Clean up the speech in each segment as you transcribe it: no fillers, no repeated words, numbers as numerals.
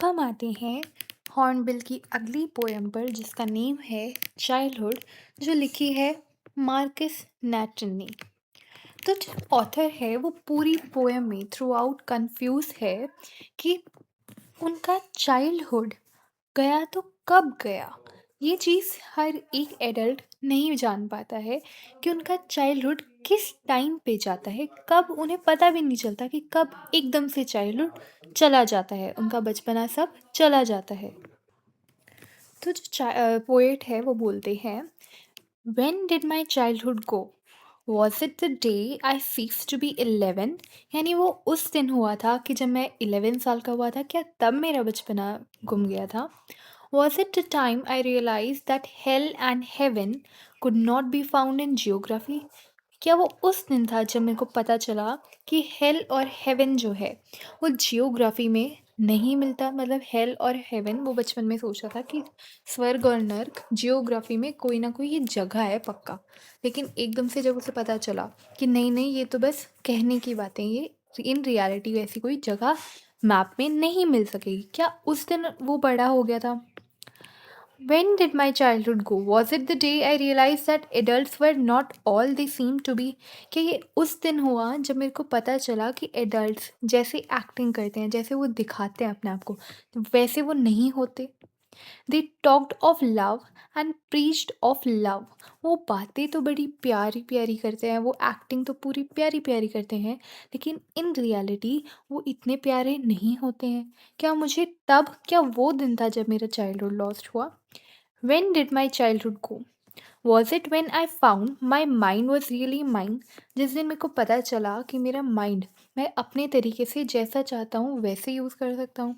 अब हम आते हैं हॉर्नबिल की अगली पोयम पर जिसका नेम है चाइल्डहुड, जो लिखी है मार्कस नैटन ने। तो जो ऑथर है वो पूरी पोयम में थ्रू आउट कंफ्यूज है कि उनका चाइल्डहुड गया तो कब गया। ये चीज़ हर एक एडल्ट नहीं जान पाता है कि उनका चाइल्डहुड किस टाइम पे जाता है, कब उन्हें पता भी नहीं चलता कि कब एकदम से चाइल्डहुड चला जाता है, उनका बचपना सब चला जाता है। तो जो पोएट है वो बोलते हैं, when did my childhood go, was it the day I सीक्स टू बी 11। यानी वो उस दिन हुआ था कि जब मैं 11 साल का हुआ था, क्या तब मेरा बचपना गुम गया था। Was it the time I realized that hell and heaven could not be found in geography? क्या वो उस दिन था जब मेरे को पता चला कि हेल और हेवन जो है वो जियोग्राफी में नहीं मिलता। मतलब हेल और हेवन वो बचपन में सोचा था कि स्वर्ग और नर्क जियोग्राफी में कोई ना कोई ये जगह है पक्का। लेकिन एकदम से जब उसे पता चला कि नहीं नहीं, ये तो बस कहने की बातें, ये इन रियलिटी वैसी कोई जगह मैप में नहीं मिल सकेगी, क्या उस दिन वो बड़ा हो गया था। When did my childhood go? Was it the day I realized that adults were not all they seem to be? क्या ये उस दिन हुआ जब मेरे को पता चला कि एडल्ट्स जैसे एक्टिंग करते हैं, जैसे वो दिखाते हैं अपने आप को, वैसे वो नहीं होते। They talked of love and preached of love. वो बातें तो बड़ी प्यारी प्यारी करते हैं, वो एक्टिंग तो पूरी प्यारी प्यारी करते हैं, लेकिन इन रियलिटी वो इतने प्यारे नहीं होते हैं। क्या मुझे तब, क्या वो दिन था जब मेरा चाइल्डहुड लॉस्ट हुआ। When did my childhood go? Was it when I found my mind was really mine? जिस दिन मेरे को पता चला कि मेरा माइंड मैं अपने तरीके से जैसा चाहता हूँ वैसे यूज़ कर सकता हूँ।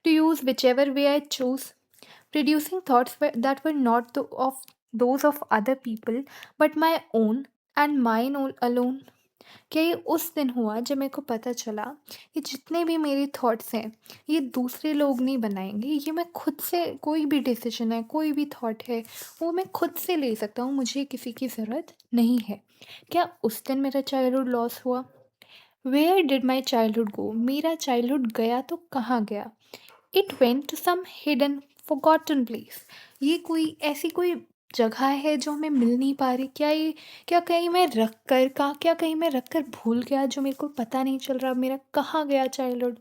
To use whichever way I choose. Producing thoughts that were not of those of other people but my own and mine alone. क्या ये उस दिन हुआ जब मेरे को पता चला कि जितने भी मेरे थॉट्स हैं ये दूसरे लोग नहीं बनाएंगे, ये मैं खुद से, कोई भी डिसीजन है, कोई भी थॉट है, वो मैं खुद से ले सकता हूँ, मुझे किसी की ज़रूरत नहीं है। क्या उस दिन मेरा चाइल्डहुड लॉस हुआ। Where did my childhood go, मेरा चाइल्डहुड गया तो कहाँ गया। It went to some hidden forgotten place. ये कोई ऐसी कोई जगह है जो हमें मिल नहीं पा रही। क्या ये, क्या कहीं मैं रख कर का, क्या कहीं मैं रख कर भूल गया जो मेरे को पता नहीं चल रहा मेरा कहाँ गया childhood.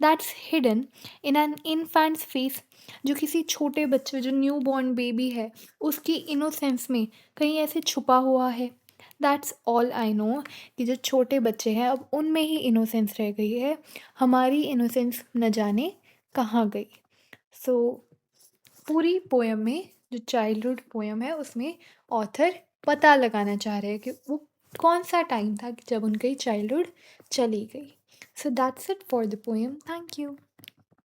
That's hidden in an infants face. जो किसी छोटे बच्चे, जो न्यू बॉर्न बेबी है, उसकी इनोसेंस में कहीं ऐसे छुपा हुआ है। दैट्स ऑल आई नो कि जो छोटे बच्चे हैं अब उनमें ही इनोसेंस रह गई है, हमारी इनोसेंस न जाने कहाँ गई। सो पूरी पोयम में, जो चाइल्डहुड पोयम है उसमें ऑथर पता लगाना चाह रहे हैं कि वो कौन सा टाइम था कि जब उनकी चाइल्डहुड चली गई। So that's it for the poem. Thank you.